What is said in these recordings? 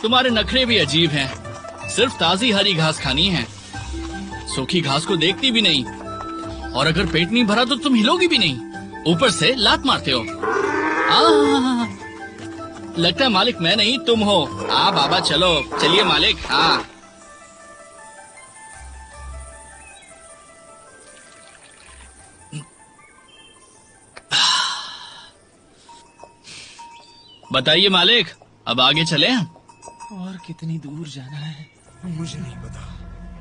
तुम्हारे नखरे भी अजीब हैं। सिर्फ ताजी हरी घास खानी है, सूखी घास को देखती भी नहीं। और अगर पेट नहीं भरा तो तुम हिलोगी भी नहीं, ऊपर से लात मारते हो। लगता है मालिक मैं नहीं तुम हो। बाबा चलो, चलिए मालिक। हाँ बताइए मालिक, अब आगे चले? और कितनी दूर जाना है मुझे नहीं पता।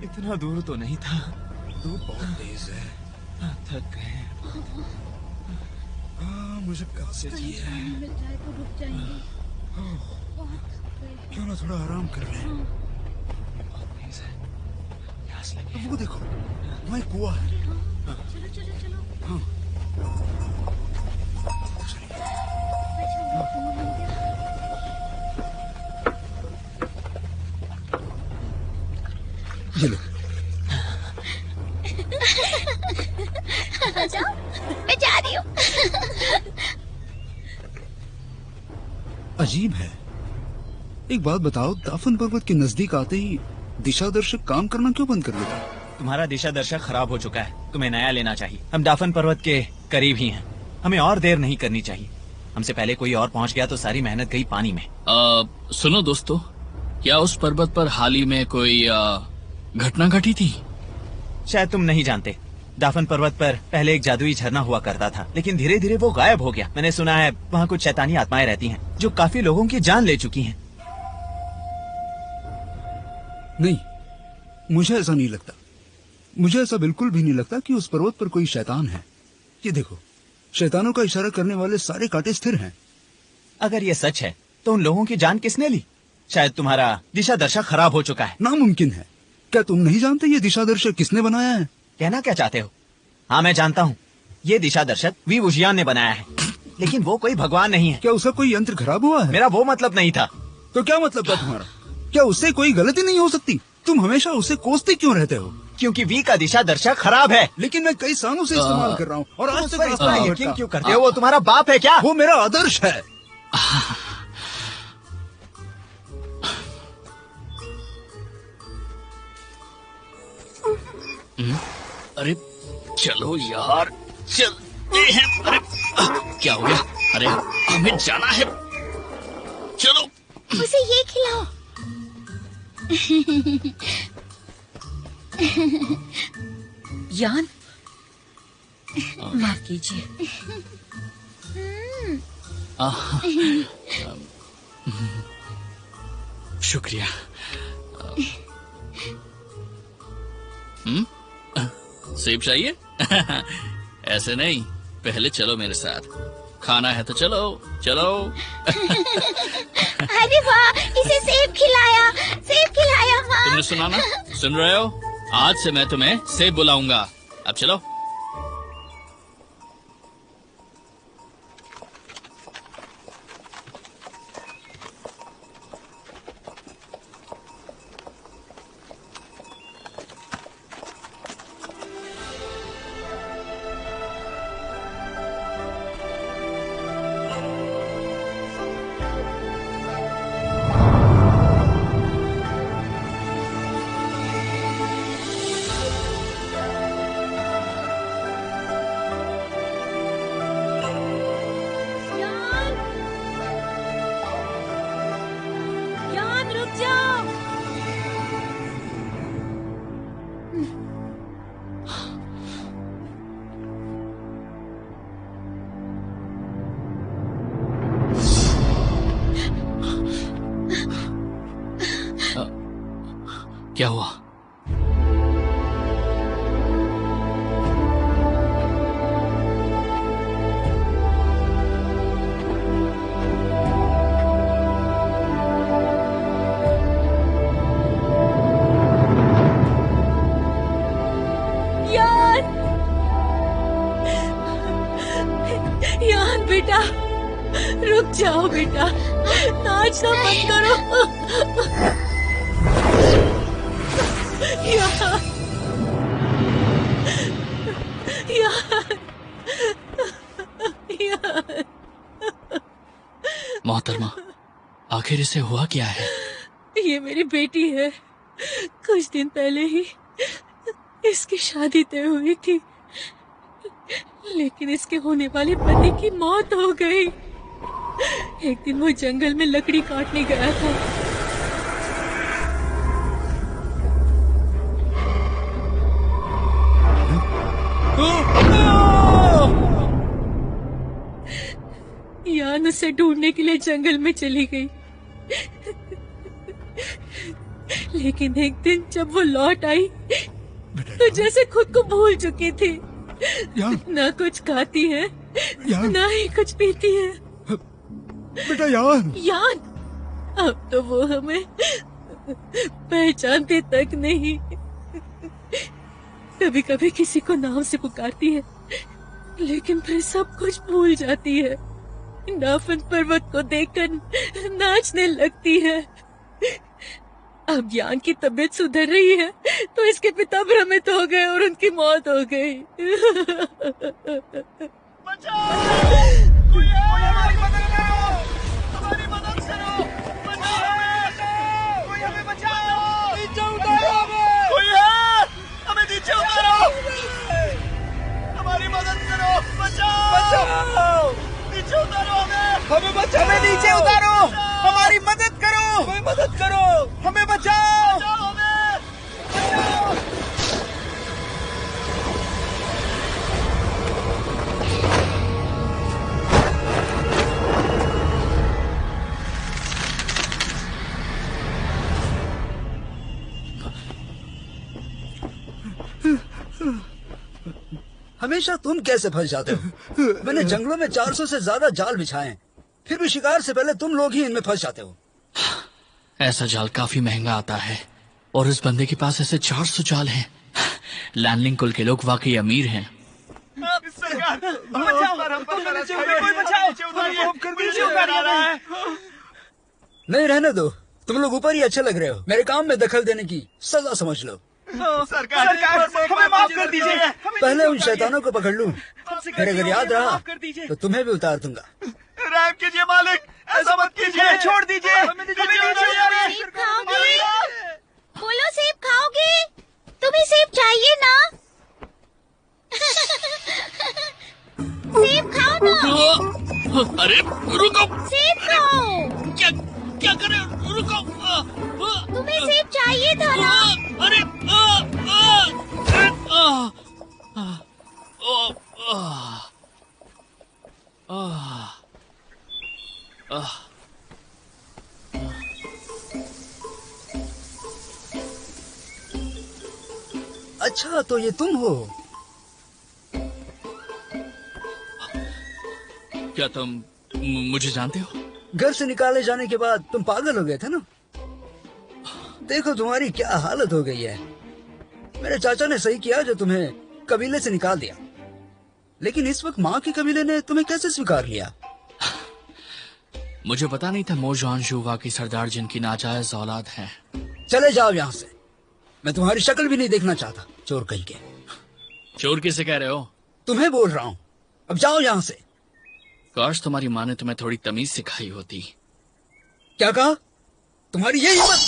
इतना दूर तो नहीं था। धूप बहुत तेज है। थक गए। मुझे कब से चाहिए है। मिल जाए तो रुक जाएंगे। क्यों ना थोड़ा आराम कर ले। बहुत तेज है, प्यास लगी। वो देखो, वहाँ एक कुआं है। चलो चलो चलो। हाँ। ये लो। जाओ, मैं जा रही हूँ। अजीब है। एक बात बताओ, दाफन पर्वत के नजदीक आते ही दिशा दर्शक काम करना क्यों बंद कर देता? तुम्हारा दिशा दर्शक खराब हो चुका है, तुम्हें नया लेना चाहिए। हम दाफन पर्वत के करीब ही हैं, हमें और देर नहीं करनी चाहिए। हमसे पहले कोई और पहुंच गया तो सारी मेहनत गई पानी में। सुनो दोस्तों, क्या उस पर्वत पर हाल ही में कोई घटना घटी थी? शायद तुम नहीं जानते, दाफन पर्वत पर पहले एक जादुई झरना हुआ करता था, लेकिन धीरे धीरे वो गायब हो गया। मैंने सुना है वहाँ कुछ शैतानी आत्माएं रहती हैं, जो काफी लोगों की जान ले चुकी हैं। नहीं, मुझे ऐसा नहीं लगता। मुझे ऐसा बिल्कुल भी नहीं लगता कि उस पर्वत पर कोई शैतान है। ये देखो, शैतानों का इशारा करने वाले सारे कांटे स्थिर हैं। अगर ये सच है तो उन लोगों की जान किसने ली? शायद तुम्हारा दिशा दर्शक खराब हो चुका है। नामुमकिन है। क्या तुम नहीं जानते ये दिशा दर्शक किसने बनाया है? कहना क्या चाहते हो? हाँ मैं जानता हूँ, ये दिशा दर्शक वी वुजियान ने बनाया है, लेकिन वो कोई भगवान नहीं है। क्या उसका कोई यंत्र खराब हुआ है? मेरा वो मतलब नहीं था। तो क्या मतलब था तुम्हारा? क्या उससे कोई गलती नहीं हो सकती? तुम हमेशा उसे कोसते क्यों रहते हो? क्योंकि वी का दिशा दर्शक खराब है। लेकिन मैं कई सालों से इस्तेमाल कर रहा हूँ और आज तक इतना यकीन क्यों करते हो? वो तुम्हारा बाप है क्या? वो मेरा आदर्श है। अरे चलो यार, चलते हैं। अरे क्या हो गया? अरे हमें जाना है, चलो। उसे ये खिलाओ। यान, माफ कीजिए। शुक्रिया। सेब चाहिए? ऐसे नहीं, पहले चलो मेरे साथ। खाना है तो चलो चलो। अरे वाह, इसे सेब खिलाया माँ। तुमने सुना ना? सुन रहे हो? आज से मैं तुम्हें सेब बुलाऊंगा। अब चलो। यान रुक जाओ। क्या हुआ? यान बेटा, रुक जाओ बेटा, नाचना मत करो। यान, यान, यान। मोहतरमा, आखिर इसे हुआ क्या है? ये मेरी बेटी है। कुछ दिन पहले ही इसकी शादी तय हुई थी, लेकिन इसके होने वाले पति की मौत हो गई। एक दिन वो जंगल में लकड़ी काटने गया था। यान उसे ढूंढने के लिए जंगल में चली गई, लेकिन एक दिन जब वो लौट आई तो जैसे खुद को भूल चुकी थी। ना कुछ खाती है, ना ही कुछ पीती है। बेटा यान, यान, अब तो वो हमें पहचानती तक नहीं। कभी कभी किसी को नाम से पुकारती है, लेकिन फिर सब कुछ भूल जाती है। नाफन पर्वत को देखकर नाचने लगती है। अब यान की तबीयत सुधर रही है तो इसके पिता भ्रमित हो गए और उनकी मौत हो गई। हमें नीचे उतारो, हमारी मदद करो, हमें मदद करो, हमें बचाओ। हमेशा तुम कैसे फंस जाते हो? मैंने जंगलों में 400 से ज्यादा जाल बिछाए हैं, फिर भी शिकार से पहले तुम लोग ही इनमें फंस जाते हो। ऐसा जाल काफी महंगा आता है और इस बंदे के पास ऐसे 400 जाल हैं। लैंडलिंग कुल के लोग वाकई अमीर हैं। नहीं, रहने दो, तुम लोग ऊपर ही अच्छे लग रहे हो। मेरे काम में दखल देने की सजा समझ लो। सरकार हमें माफ कर दीजिए। पहले उन शैतानों को पकड़ लूं, फिर अगर याद रहा तो तुम्हें भी उतार दूंगा। रहम कीजिए मालिक, ऐसा मत कीजिए, छोड़ दीजिए। सेब खाओगे? बोलो सेब खाओगे? तुम्हें सेब चाहिए ना? सेब खाओ ना। अरे रुको, सेब खाओ। क्या क्या करे? रुको। तुम्हें सेब चाहिए था ना? अरे अच्छा, तो ये तुम हो? क्या तुम मुझे जानते हो? घर से निकाले जाने के बाद तुम पागल हो गए थे ना? देखो तुम्हारी क्या हालत हो गई है। मेरे चाचा ने सही किया जो तुम्हें कबीले से निकाल दिया, लेकिन इस वक्त माँ के कबीले ने तुम्हें कैसे स्वीकार लिया? मुझे पता नहीं था मोजान शुवा की सरदार जिनकी नाजायज औलाद है। चले जाओ यहाँ से, मैं तुम्हारी शक्ल भी नहीं देखना चाहता, चोर कहीं के। चोर किसे कह रहे हो? तुम्हें बोल रहा हूँ, अब जाओ यहाँ से। काश तुम्हारी माँ ने तुम्हें थोड़ी तमीज सिखाई होती। क्या कहा? तुम्हारी ये हिम्मत?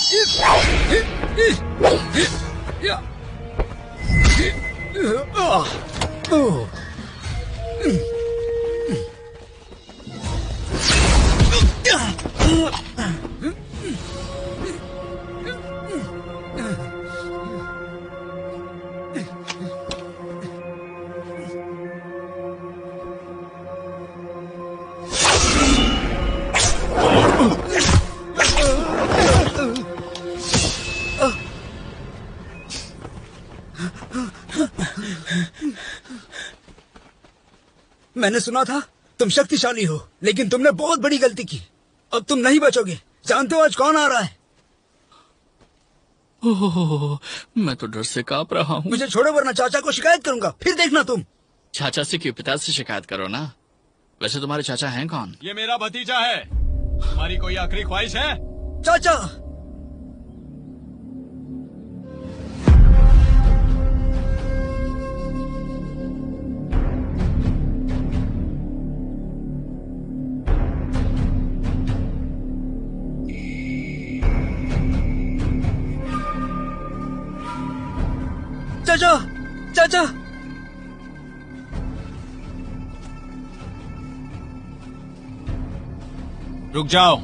मैंने सुना था तुम शक्तिशाली हो, लेकिन तुमने बहुत बड़ी गलती की। अब तुम नहीं बचोगे। जानते हो आज कौन आ रहा है? ओह, मैं तो डर से कांप रहा हूँ। मुझे छोड़ो वरना चाचा को शिकायत करूंगा, फिर देखना तुम। चाचा से क्यों, पिता से शिकायत करो ना। वैसे तुम्हारे चाचा हैं कौन? ये मेरा भतीजा है। तुम्हारी कोई आखिरी ख्वाहिश है? चाचा, चाचा, चाचा। रुक जाओ।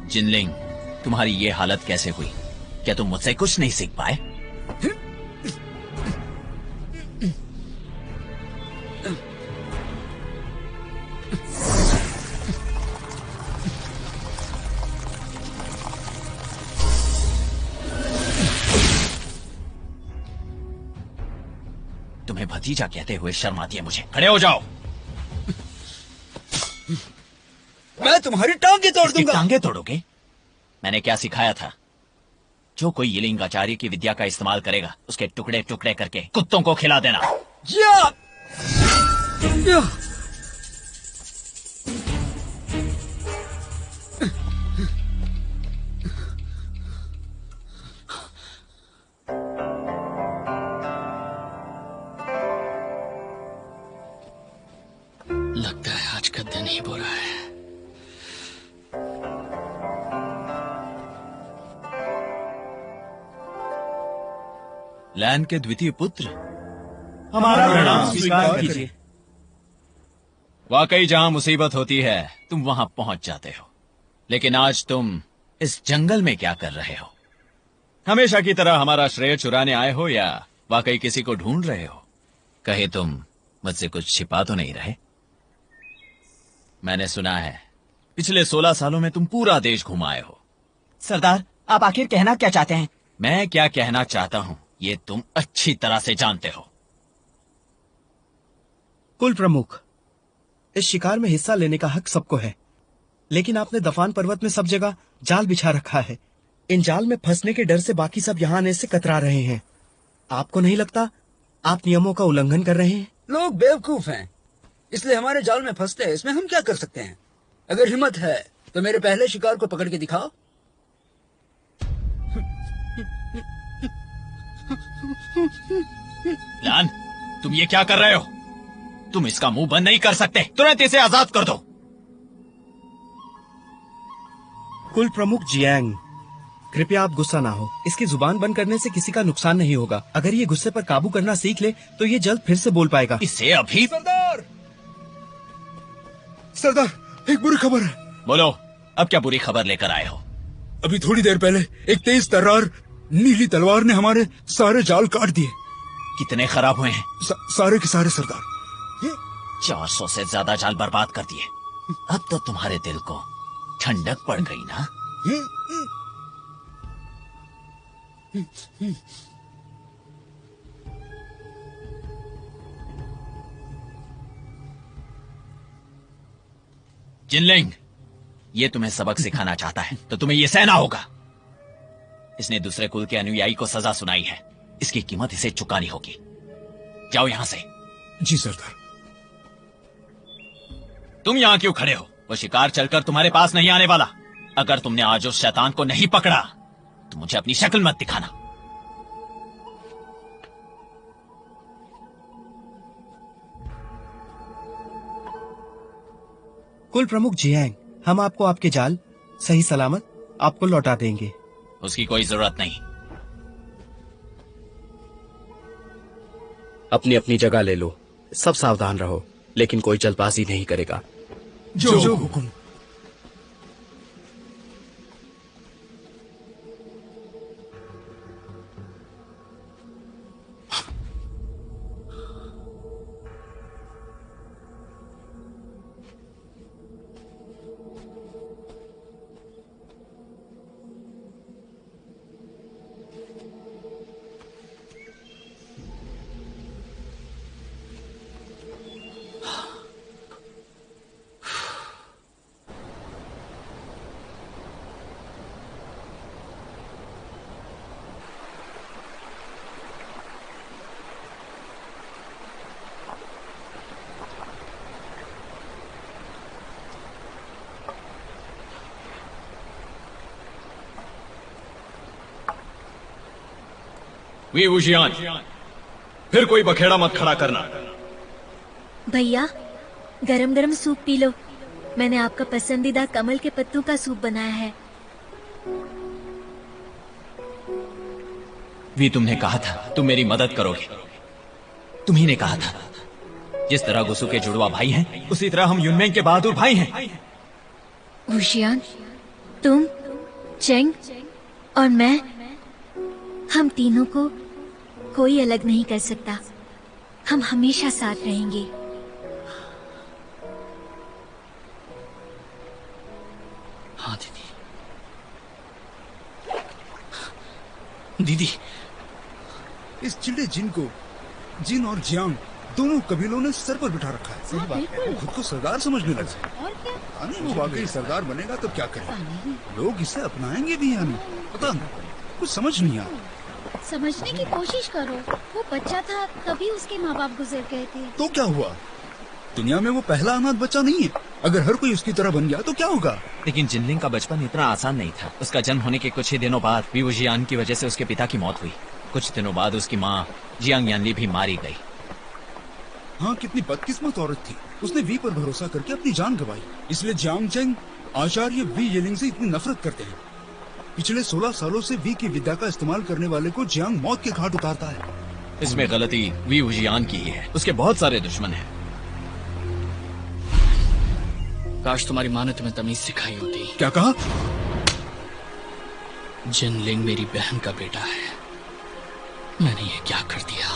जिनलिंग, तुम्हारी ये हालत कैसे हुई? क्या तुम मुझसे कुछ नहीं सीख पाए? तुम्हें भतीजा कहते हुए शर्म आती है मुझे। खड़े हो जाओ। मैं तुम्हारी टांगे तोड़ इसकी दूंगा। टांगे तोड़ोगे? मैंने क्या सिखाया था? जो कोई यिलिंग आचार्य की विद्या का इस्तेमाल करेगा, उसके टुकड़े टुकड़े करके कुत्तों को खिला देना। या! या! लगता है आज का दिन ही बुरा है। लैन के द्वितीय पुत्र, हमारा प्रणाम स्वीकार कीजिए। वाकई जहां मुसीबत होती है तुम वहां पहुंच जाते हो, लेकिन आज तुम इस जंगल में क्या कर रहे हो? हमेशा की तरह हमारा श्रेय चुराने आए हो या वाकई किसी को ढूंढ रहे हो? कहे तुम मुझसे कुछ छिपा तो नहीं रहे? मैंने सुना है पिछले 16 सालों में तुम पूरा देश घुमाए हो। सरदार, आप आखिर कहना क्या चाहते हैं? मैं क्या कहना चाहता हूं ये तुम अच्छी तरह से जानते हो। कुल प्रमुख, इस शिकार में हिस्सा लेने का हक सबको है, लेकिन आपने दफान पर्वत में सब जगह जाल बिछा रखा है। इन जाल में फंसने के डर से बाकी सब यहाँ आने से कतरा रहे हैं। आपको नहीं लगता आप नियमों का उल्लंघन कर रहे हैं? लोग बेवकूफ हैं, इसलिए हमारे जाल में फंसते हैं। इसमें हम क्या कर सकते हैं? अगर हिम्मत है तो मेरे पहले शिकार को पकड़ के दिखाओ। लान, तुम ये क्या कर रहे हो? तुम इसका मुंह बंद नहीं कर सकते। तुरंत इसे आजाद कर दो। कुल प्रमुख जियांग, कृपया आप गुस्सा ना हो। इसकी जुबान बंद करने से किसी का नुकसान नहीं होगा। अगर ये गुस्से पर काबू करना सीख ले तो ये जल्द फिर से बोल पाएगा। इसे अभी सरदार, सरदार, एक बुरी खबर है। बोलो, अब क्या बुरी खबर लेकर आए हो? अभी थोड़ी देर पहले एक तेज तर्रार नीली तलवार ने हमारे सारे जाल काट दिए। कितने खराब हुए हैं? सारे के सारे सरदार। 400 से ज्यादा जाल बर्बाद कर दिए। अब तो तुम्हारे दिल को ठंडक पड़ गई ना? जिनलिंग, ये तुम्हें सबक सिखाना चाहता है तो तुम्हें ये सहना होगा। इसने दूसरे कुल के अनुयायी को सजा सुनाई है, इसकी कीमत इसे चुकानी होगी। जाओ यहां से। जी सरदार। तुम यहां क्यों खड़े हो? वो शिकार चलकर तुम्हारे पास नहीं आने वाला। अगर तुमने आज उस शैतान को नहीं पकड़ा तो मुझे अपनी शक्ल मत दिखाना। कुल प्रमुख जियांग, हम आपको आपके जाल सही सलामत आपको लौटा देंगे। उसकी कोई जरूरत नहीं। अपनी अपनी जगह ले लो, सब सावधान रहो, लेकिन कोई जल्दबाजी नहीं करेगा। जो हुकुम। वी वुजियान, फिर कोई बखेड़ा मत खड़ा करना। भैया, गरम गरम सूप पी लो। मैंने आपका पसंदीदा कमल के पत्तों का सूप बनाया है। वी तुमने कहा था तुम मेरी मदद करोगे। तुम्ही ने कहा था जिस तरह गुसु के जुड़वा भाई हैं उसी तरह हम युनमेंग के बहादुर भाई हैं। वुशियान, तुम, चेंग और मैं, हम तीनों को कोई अलग नहीं कर सकता। हम हमेशा साथ रहेंगे। हाँ दीदी। इस चिड़े जिन को जिन और जियांग दोनों कबीलों ने सर पर बिठा रखा है। सही बात है, वो खुद को सरदार समझने लगा। वो वाकई सरदार बनेगा तो क्या करेगा? लोग इसे अपनाएंगे भी या नहीं, पता नहीं, कुछ समझ नहीं आ। समझने की कोशिश करो। वो बच्चा था तभी उसके माँ बाप गुजर गए थे। तो क्या हुआ? दुनिया में वो पहला अनाथ बच्चा नहीं है। अगर हर कोई उसकी तरह बन गया तो क्या होगा? लेकिन जिनलिंग का बचपन इतना आसान नहीं था। उसका जन्म होने के कुछ ही दिनों बाद वी वुशियान की वजह से उसके पिता की मौत हुई। कुछ दिनों बाद उसकी माँ जियांग यानली भी मारी गई। हाँ, कितनी बदकिस्मत औरत थी। उसने वी पर भरोसा करके अपनी जान गंवाई। इसलिए जियांग चेंग आचार्य वी येलिंग से इतनी नफरत करते हैं। पिछले 16 सालों से वी की विद्या का इस्तेमाल करने वाले को जियांग मौत के घाट उतारता है। इसमें गलती वी वुशियान की ही है। उसके बहुत सारे दुश्मन हैं। काश तुम्हारी माँ ने तुम्हें तमीज सिखाई होती। क्या कहा? जिनलिंग मेरी बहन का बेटा है। मैंने ये क्या कर दिया?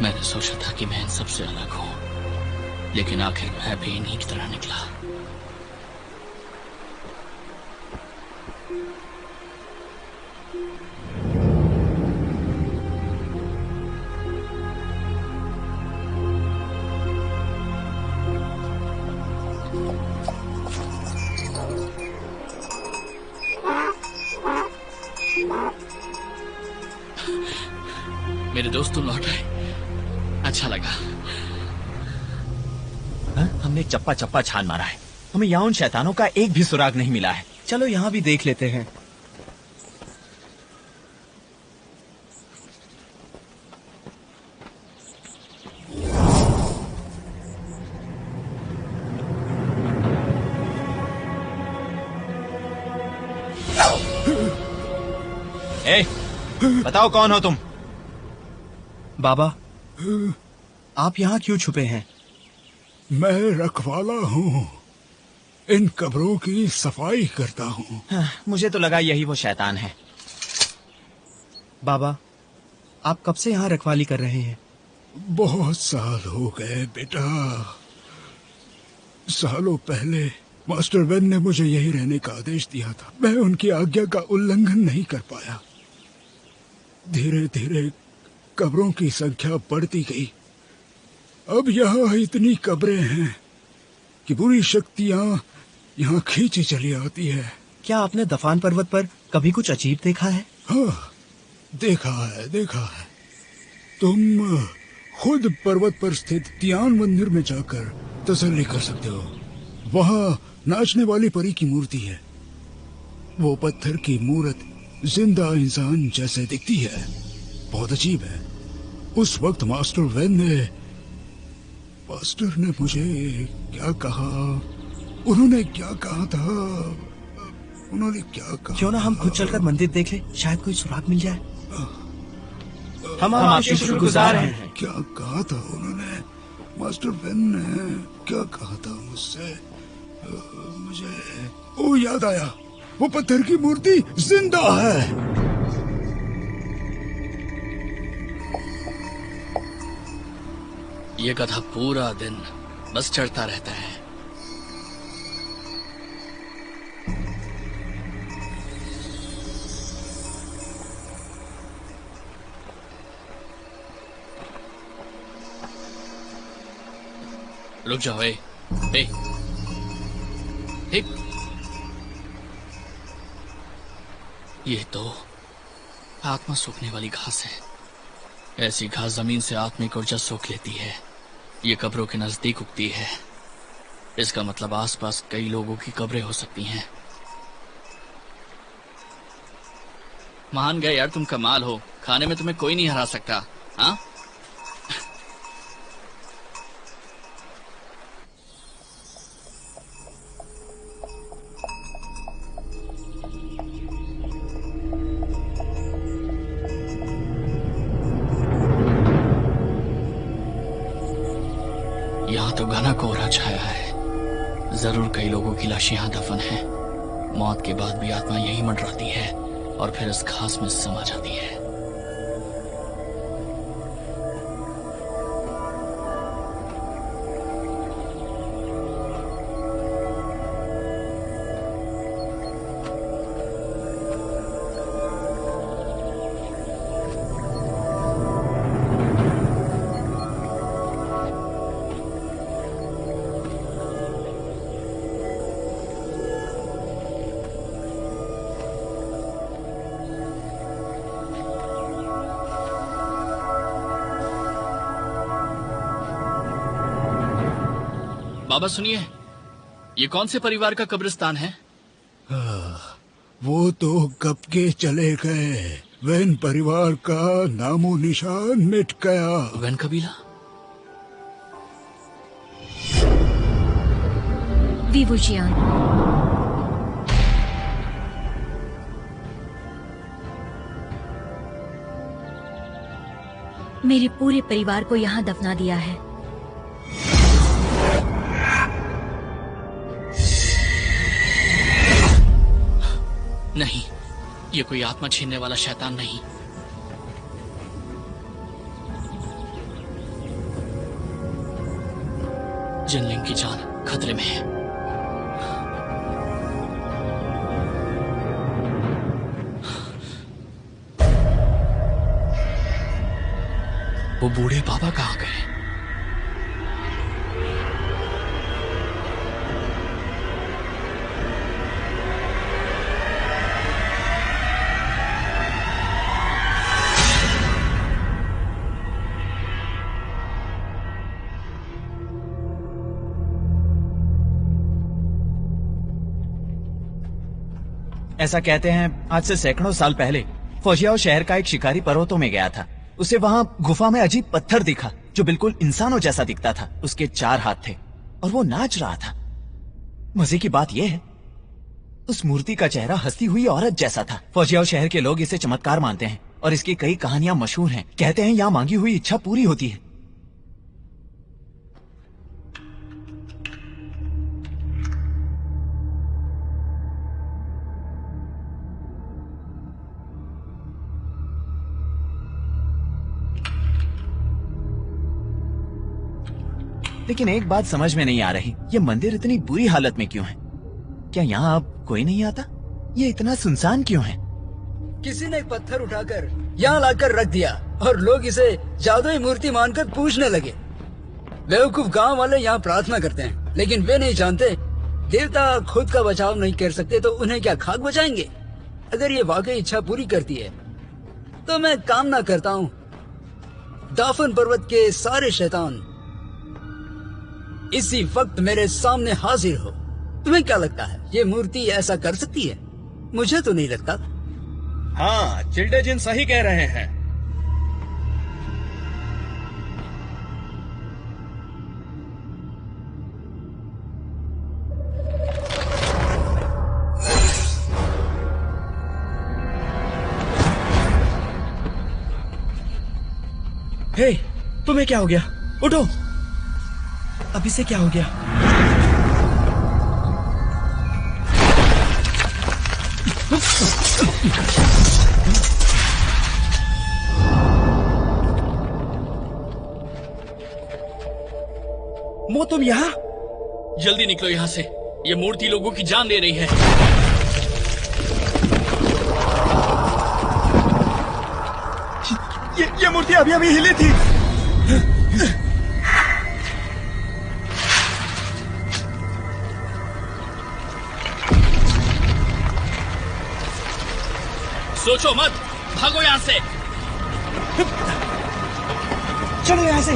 मैंने सोचा था कि मैं इन सबसे अलग हूं, लेकिन आखिर मैं भी इन्हीं की तरह निकला। मेरे दोस्त तुम लौट आए, अच्छा लगा। हमने चप्पा चप्पा छान मारा है। हमें यहाँ उन शैतानों का एक भी सुराग नहीं मिला है। चलो यहाँ भी देख लेते हैं। ए, बताओ कौन हो तुम? बाबा, आप यहाँ क्यों छुपे हैं? मैं रखवाला हूँ। इन कब्रों की सफाई करता हूँ। मुझे तो लगा यही वो शैतान है। बाबा, आप कब से यहाँ रखवाली कर रहे हैं? बहुत साल हो गए बेटा। सालों पहले मास्टर वेन ने मुझे यही रहने का आदेश दिया था। मैं उनकी आज्ञा का उल्लंघन नहीं कर पाया। धीरे धीरे कब्रों की संख्या बढ़ती गई। अब यहाँ इतनी कब्रें हैं कि बुरी शक्तियाँ यहाँ खींची चली आती है। क्या आपने दफान पर्वत पर कभी कुछ अजीब देखा है? हाँ, देखा है। तुम खुद पर्वत पर स्थित तियान मंदिर में जाकर तसल्ली कर सकते हो। वहाँ नाचने वाली परी की मूर्ति है। वो पत्थर की मूर्त जिंदा इंसान जैसे दिखती है। बहुत अजीब है। उस वक्त मास्टर ने मुझे क्या कहा? उन्होंने क्या कहा था? उन्होंने क्या कहा? क्यों ना हम खुद चलकर मंदिर देख ले, शायद कोई सुराग मिल जाए। हम आपके शुक्रगुजार हैं। क्या कहा था उन्होंने? मास्टर वेन ने क्या कहा था मुझसे? मुझे ओ याद आया, वो पत्थर की मूर्ति जिंदा है। ये गधा पूरा दिन बस चढ़ता रहता है। रुक जाओ। ए, ये तो आत्मा सूखने वाली घास है। ऐसी घास जमीन से आत्मिक ऊर्जा सोख लेती है। ये कब्रों के नजदीक उगती है। इसका मतलब आसपास कई लोगों की कब्रें हो सकती हैं। मान गए यार, तुम कमाल हो। खाने में तुम्हें कोई नहीं हरा सकता। हाँ, की लाशें यहाँ दफन है। मौत के बाद भी आत्मा यही मंडराती है और फिर इस घास में समा जाती है। बाबा सुनिए, ये कौन से परिवार का कब्रिस्तान है? वो तो कब के चले गए। वैन परिवार का नामो निशान मिट गया। वैन कबीला? विवुजियान। मेरे पूरे परिवार को यहाँ दफना दिया है। नहीं, ये कोई आत्मा छीनने वाला शैतान नहीं। जिनलिंग की जान खतरे में है। वो बूढ़े बाबा कहाँ गए? ऐसा कहते हैं आज से सैकड़ों साल पहले फौजियाओ शहर का एक शिकारी पर्वतों में गया था। उसे वहां गुफा में अजीब पत्थर दिखा जो बिल्कुल इंसानों जैसा दिखता था। उसके 4 हाथ थे और वो नाच रहा था। मजे की बात यह है, उस मूर्ति का चेहरा हंसती हुई औरत जैसा था। फौजियाओ शहर के लोग इसे चमत्कार मानते हैं और इसकी कई कहानियां मशहूर हैं। कहते हैं यहाँ मांगी हुई इच्छा पूरी होती है। लेकिन एक बात समझ में नहीं आ रही, ये मंदिर इतनी बुरी हालत में क्यों है? क्या यहाँ अब कोई नहीं आता? ये इतना सुनसान क्यों है? किसी ने एक पत्थर उठाकर यहाँ लाकर रख दिया और लोग इसे जादुई मूर्ति मानकर पूजने लगे। बेवकूफ गांव वाले यहाँ प्रार्थना करते हैं, लेकिन वे नहीं जानते देवता खुद का बचाव नहीं कर सकते तो उन्हें क्या खाक बचाएंगे? अगर ये वाकई इच्छा पूरी करती है तो मैं कामना करता हूँ दाफन पर्वत के सारे शैतान इसी वक्त मेरे सामने हाजिर हो। तुम्हें क्या लगता है ये मूर्ति ऐसा कर सकती है? मुझे तो नहीं लगता। हाँ, चिल्डेजिन सही कह रहे हैं। हे, तुम्हें क्या हो गया? उठो। अभी से क्या हो गया? वो तुम यहाँ? जल्दी निकलो यहाँ से, ये मूर्ति लोगों की जान ले रही है। ये मूर्ति अभी अभी हिली थी। सोचो मत, भागो यहाँ से। चलो यहाँ से।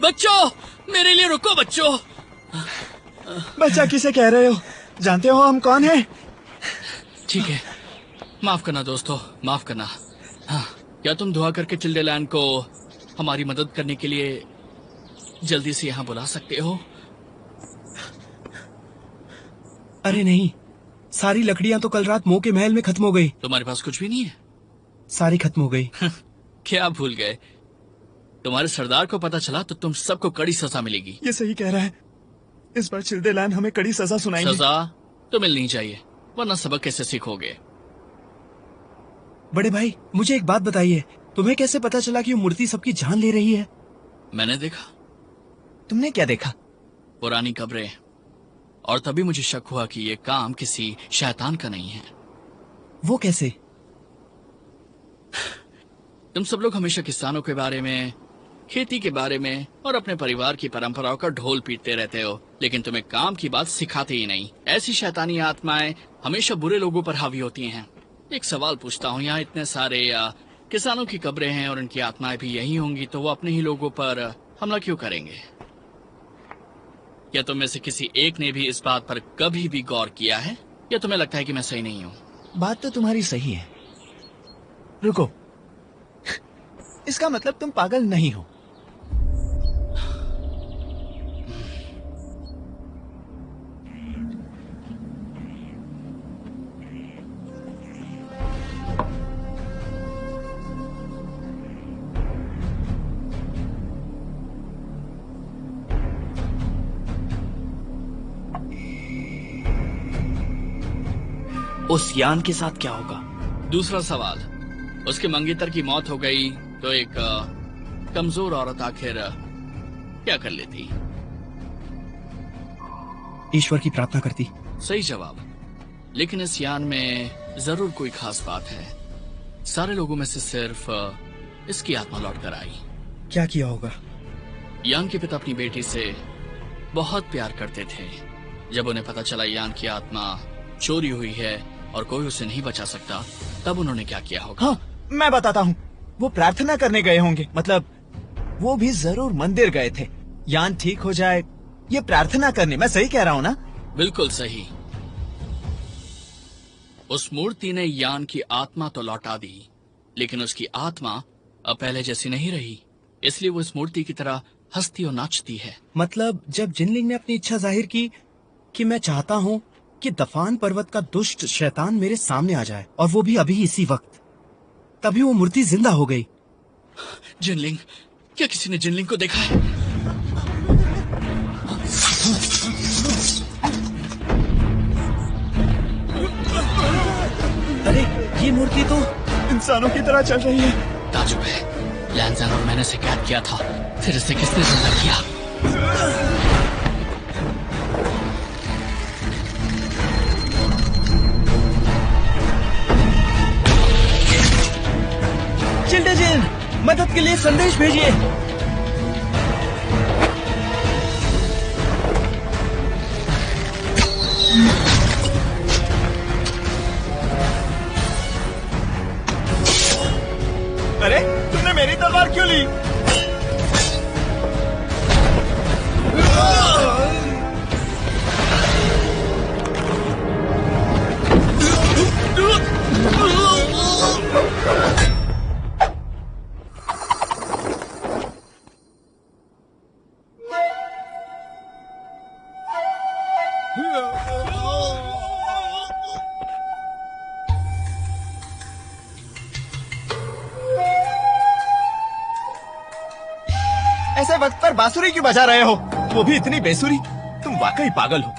बच्चों, मेरे लिए रुको बच्चों। बच्चा किसे कह रहे हो? जानते हो हम कौन हैं? ठीक है, माफ करना दोस्तों, माफ करना। हाँ, क्या तुम दुआ करके चिल्डेलैंड को हमारी मदद करने के लिए जल्दी से यहाँ बुला सकते हो? अरे नहीं, सारी लकड़ियां तो कल रात मो के महल में खत्म हो गई। तुम्हारे पास कुछ भी नहीं है? सारी खत्म हो गई। क्या भूल गए? तुम्हारे सरदार को पता चला तो तुम सबको कड़ी सजा मिलेगी। ये सही कह रहा है, इस बार चिल्डेलैंड हमें कड़ी सजा सुनाएंगे। सजा तो मिलनी चाहिए, वरना सबक कैसे सीखोगे? बड़े भाई, मुझे एक बात बताइए, तुम्हें कैसे पता चला कि वो मूर्ति सबकी जान ले रही है? मैंने देखा। तुमने क्या देखा? पुरानी कब्रें, और तभी मुझे शक हुआ कि ये काम किसी शैतान का नहीं है। वो कैसे? तुम सब लोग हमेशा किसानों के बारे में, खेती के बारे में और अपने परिवार की परंपराओं का ढोल पीटते रहते हो, लेकिन तुम्हें काम की बात सिखाते ही नहीं। ऐसी शैतानी आत्माएं हमेशा बुरे लोगों पर हावी होती हैं। एक सवाल पूछता हूँ, यहाँ इतने सारे किसानों की कब्रें हैं और उनकी आत्माएं भी यही होंगी, तो वो अपने ही लोगों पर हमला क्यों करेंगे? क्या तुम में से किसी एक ने भी इस बात पर कभी भी गौर किया है, या तुम्हें लगता है कि मैं सही नहीं हूँ? बात तो तुम्हारी सही है। रुको, इसका मतलब तुम पागल नहीं हो। उस यान के साथ क्या होगा? दूसरा सवाल, उसके मंगेतर की मौत हो गई तो एक कमजोर औरत आखिर क्या कर लेती? ईश्वर की प्रार्थना करती। सही जवाब। लेकिन इस यान में जरूर कोई खास बात है। सारे लोगों में से सिर्फ इसकी आत्मा लौट कर आई। क्या किया होगा? यान के पिता अपनी बेटी से बहुत प्यार करते थे। जब उन्हें पता चला यान की आत्मा चोरी हुई है और कोई उसे नहीं बचा सकता, तब उन्होंने क्या किया होगा? हाँ, मैं बताता हूँ। वो प्रार्थना करने गए होंगे, मतलब वो भी जरूर मंदिर गए थे। यान ठीक हो जाए ये प्रार्थना करने। मैं सही कह रहा हूँ ना? बिल्कुल सही। उस मूर्ति ने यान की आत्मा तो लौटा दी, लेकिन उसकी आत्मा अब पहले जैसी नहीं रही। इसलिए वो इस मूर्ति की तरह हंसती और नाचती है। मतलब जब जिनलिंग ने अपनी इच्छा जाहिर की कि मैं चाहता हूँ कि दफान पर्वत का दुष्ट शैतान मेरे सामने आ जाए, और वो भी अभी इसी वक्त, तभी वो मूर्ति जिंदा हो गई। जिनलिंग? क्या किसी ने जिनलिंग को देखा है? अरे ये मूर्ति तो इंसानों की तरह चल रही है। ताजुब है, लैंसन और मैंने इसे कैद किया था, फिर इसे किसने जिंदा किया? चिल्डेजिन, मदद के लिए संदेश भेजिए। अरे तुमने मेरी तलवार क्यों ली? ऐसे वक्त पर बांसुरी क्यों बजा रहे हो? वो भी इतनी बेसुरी? तुम वाकई पागल हो।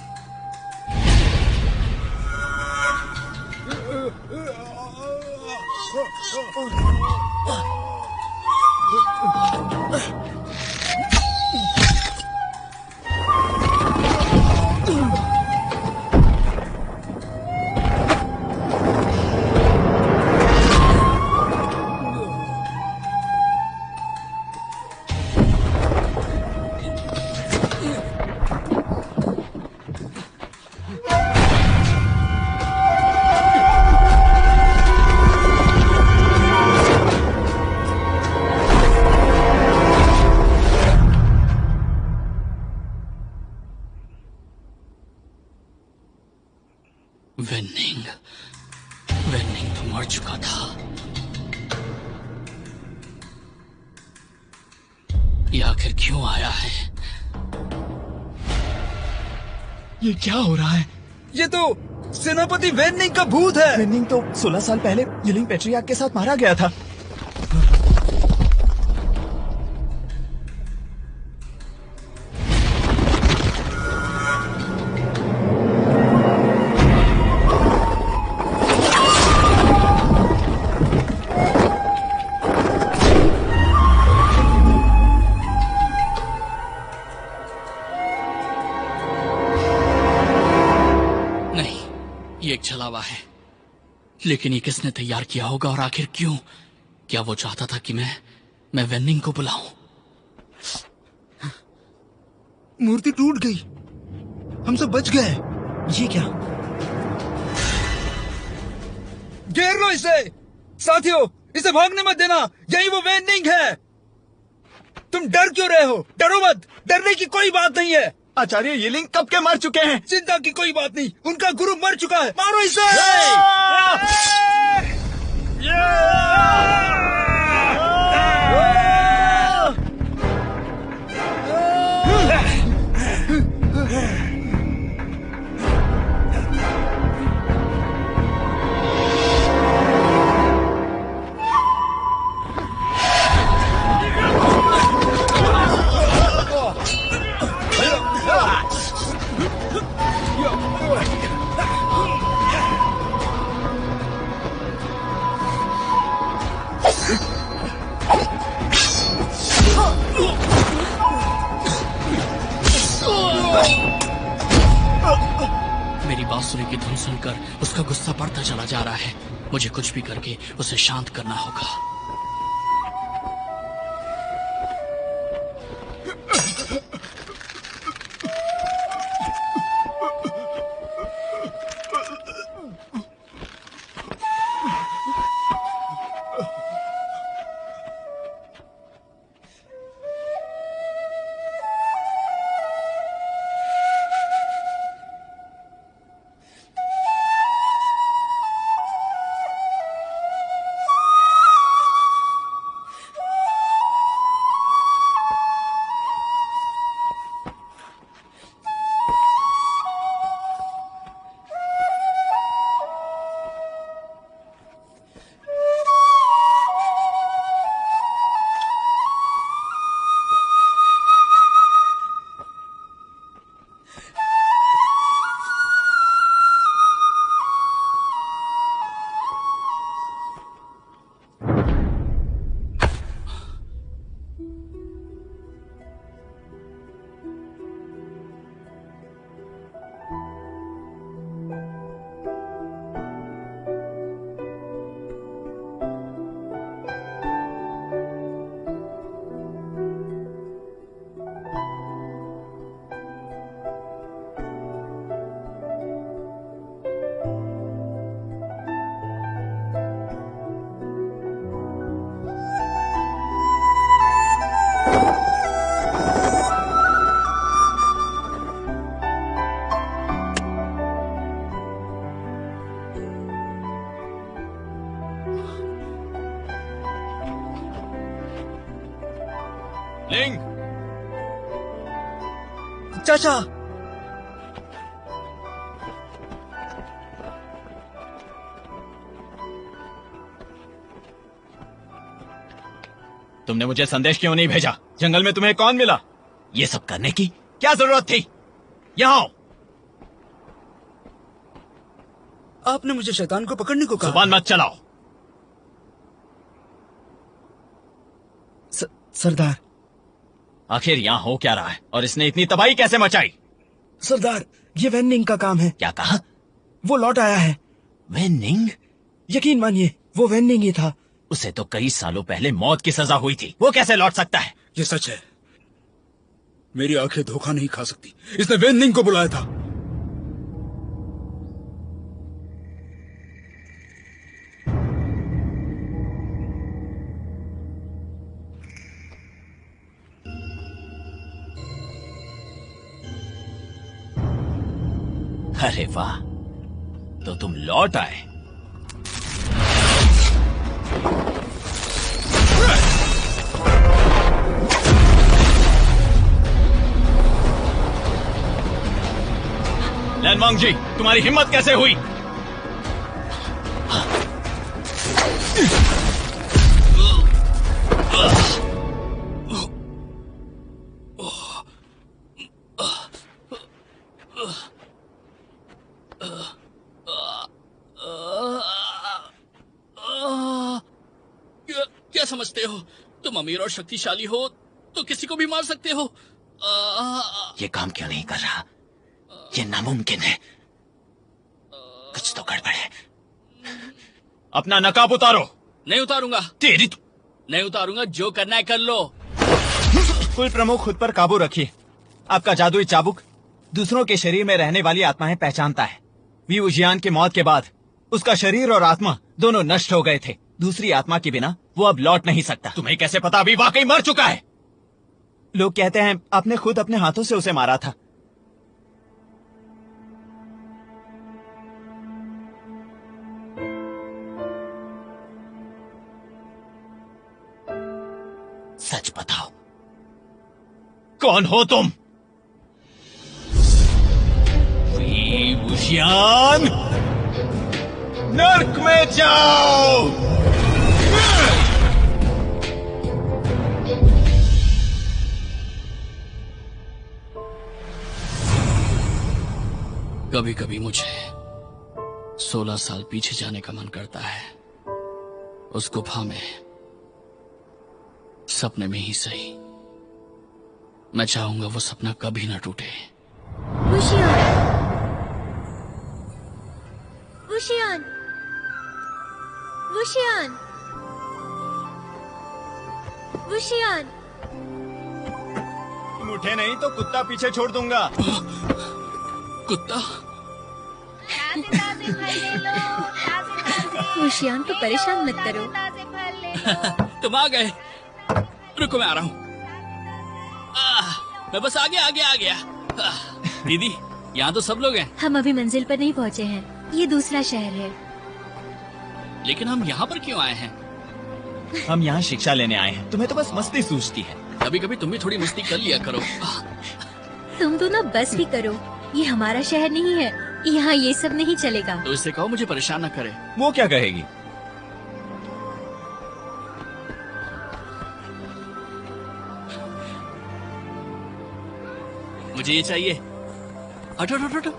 वेन्निंग तो मर चुका था। ये आखिर क्यों आया है? ये क्या हो रहा है? ये तो सेनापति वेननिंग का भूत है। वेननिंग तो 16 साल पहले यिलिंग पेट्रियार्क के साथ मारा गया था। ये एक छलावा है, लेकिन ये किसने तैयार किया होगा और आखिर क्यों? क्या वो चाहता था कि मैं वेननिंग को बुलाऊं? मूर्ति टूट गई, हम सब बच गए। ये क्या? घेर लो इसे साथियों, इसे भागने मत देना, यही वो वेननिंग है। तुम डर क्यों रहे हो? डरो मत, डरने की कोई बात नहीं है। आचार्य यिलिंग कब के मर चुके हैं। चिंता की कोई बात नहीं, उनका गुरु मर चुका है। मारो इसे। मेरी बांसुरी की धुन सुनकर उसका गुस्सा बढ़ता चला जा रहा है। मुझे कुछ भी करके उसे शांत करना होगा। लिंग, चाचा, तुमने मुझे संदेश क्यों नहीं भेजा? जंगल में तुम्हें कौन मिला? ये सब करने की क्या जरूरत थी? यहाँ आओ। आपने मुझे शैतान को पकड़ने को कहा। जुबान मत चलाओ। सरदार, आखिर यहाँ हो क्या रहा है और इसने इतनी तबाही कैसे मचाई? सरदार, ये वेननिंग का काम है। क्या कहा? वो लौट आया है। वेननिंग? यकीन मानिए, वो वेननिंग ही था। उसे तो कई सालों पहले मौत की सजा हुई थी, वो कैसे लौट सकता है? ये सच है, मेरी आंखें धोखा नहीं खा सकती। इसने वेननिंग को बुलाया था। अरे वाह, तो तुम लौट आए। वांग जी, तुम्हारी हिम्मत कैसे हुई? क्या समझते हो? तुम अमीर और शक्तिशाली हो तो किसी को भी मार सकते हो। ये काम क्यों नहीं कर रहा? ये नामुमकिन है। कुछ तो गड़बड़ है। अपना नकाब उतारो। नहीं उतारूंगा। तेरी तो नहीं उतारूंगा, जो करना है कर लो। कुल प्रमुख, खुद पर काबू रखिए। आपका जादुई चाबुक दूसरों के शरीर में रहने वाली आत्माएं पहचानता है। वी उजियान की मौत के बाद उसका शरीर और आत्मा दोनों नष्ट हो गए थे। दूसरी आत्मा के बिना वो अब लौट नहीं सकता। तुम्हें कैसे पता अभी वाकई मर चुका है? लोग कहते हैं आपने खुद अपने हाथों से उसे मारा था। सच बताओ, कौन हो तुम? वी उजियान, नर्क में जाओ। कभी कभी मुझे 16 साल पीछे जाने का मन करता है। उस गुफा में, सपने में ही सही। मैं चाहूंगा वो सपना कभी ना टूटे। वुशियान, वुशियान, वुशियान, वुशियान। तुम उठे नहीं तो कुत्ता पीछे छोड़ दूंगा। कुत्ता? वुशियान को परेशान मत करो। तुम आ गए। रुको, मैं आ रहा हूँ। मैं बस आ गया। दीदी, यहाँ तो सब लोग हैं। हम अभी मंजिल पर नहीं पहुँचे हैं। ये दूसरा शहर है। लेकिन हम यहाँ पर क्यों आए हैं? हम यहाँ शिक्षा लेने आए हैं। तुम्हें तो बस मस्ती सूझती है। कभी कभी तुम भी थोड़ी मस्ती कर लिया करो। तुम दोनों बस भी करो। ये हमारा शहर नहीं है। यहाँ ये सब नहीं चलेगा। तो इससे कहो मुझे परेशान न करे। वो क्या कहेगी? मुझे ये चाहिए। हटो हटो हटो।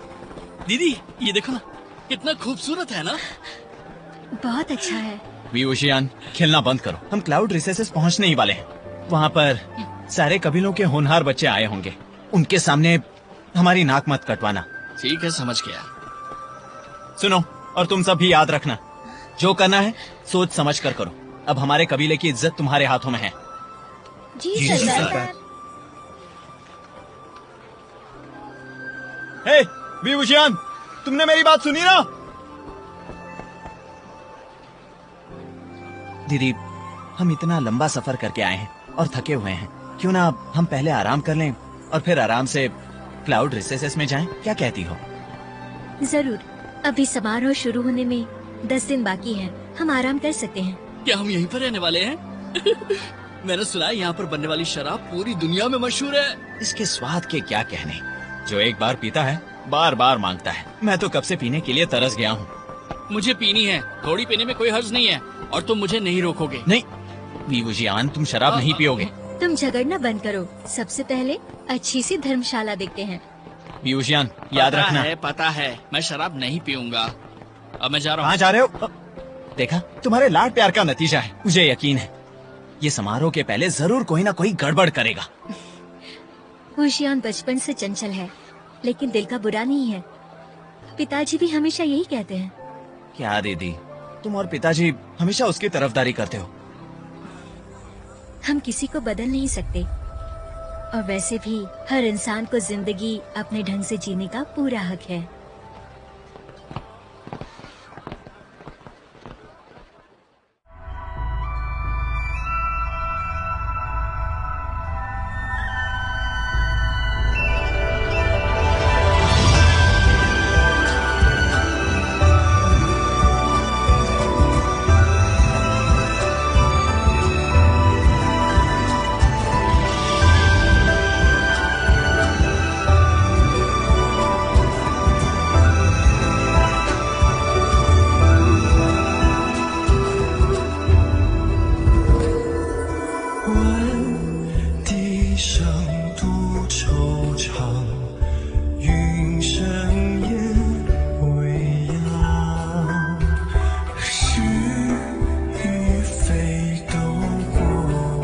दीदी, ये देखो ना, कितना खूबसूरत है ना। बहुत अच्छा है। वी उजियान, खेलना बंद करो। हम क्लाउड रिसेसेस पहुँचने ही वाले हैं। वहाँ पर सारे कबीलों के होनहार बच्चे आए होंगे। उनके सामने हमारी नाक मत कटवाना। ठीक है, समझ गया। सुनो, और तुम सब भी याद रखना, जो करना है सोच समझ कर करो। अब हमारे कबीले की इज्जत तुम्हारे हाथों में है। जी सरदार। हे वी उजियान, तुमने मेरी बात सुनी ना? दीदी, हम इतना लंबा सफर करके आए हैं और थके हुए हैं। क्यों ना हम पहले आराम कर लें और फिर आराम से क्लाउड रिसेसेस में जाएं? क्या कहती हो? जरूर। अभी समारोह शुरू होने में 10 दिन बाकी है। हम आराम कर सकते हैं। क्या हम यहीं पर रहने वाले हैं? मैंने सुना है यहाँ पर बनने वाली शराब पूरी दुनिया में मशहूर है। इसके स्वाद के क्या कहने। जो एक बार पीता है बार बार मांगता है। मैं तो कब से पीने के लिए तरस गया हूँ। मुझे पीनी है। थोड़ी पीने में कोई हर्ज नहीं है और तुम मुझे नहीं रोकोगे। नहीं वी उजियान, तुम शराब नहीं पियोगे। तुम झगड़ना बंद करो। सबसे पहले अच्छी सी धर्मशाला देखते हैं। वी उजियान, याद रखना। पता है, मैं शराब नहीं पीऊंगा। अब मैं जा रहा हूँ। कहाँ जा रहे हो? देखा, तुम्हारे लाड प्यार का नतीजा है। मुझे यकीन है ये समारोह के पहले जरूर कोई ना कोई गड़बड़ करेगा। वुशियान बचपन से चंचल है, लेकिन दिल का बुरा नहीं है। पिताजी भी हमेशा यही कहते हैं। क्या दीदी, तुम और पिताजी हमेशा उसकी तरफदारी करते हो। हम किसी को बदल नहीं सकते, और वैसे भी हर इंसान को जिंदगी अपने ढंग से जीने का पूरा हक है। 独惆怅，云生烟未央。是与非都过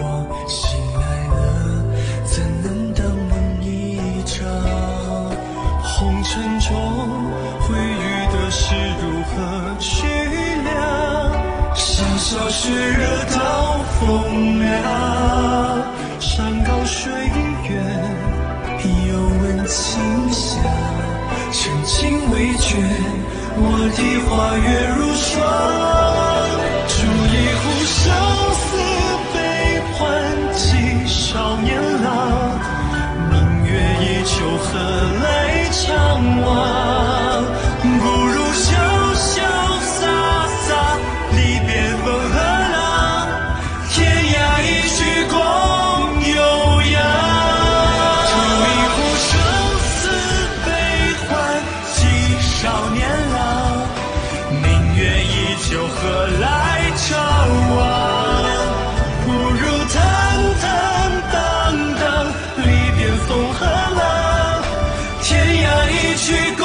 往，醒来了怎能当梦一场？红尘中会遇的事如何去量？潇潇雪热到风凉，山高水远，又闻清香。深情未倦，我的花月如霜。煮一壶相思悲欢，寄少年郎。明月依旧，何来怅望？不如潇潇洒洒，离别风和浪。天涯一曲共悠扬。煮一壶生死悲欢，寄少年郎。明月依旧，何来怅望？不如坦坦荡荡，离别风和浪。天涯一曲共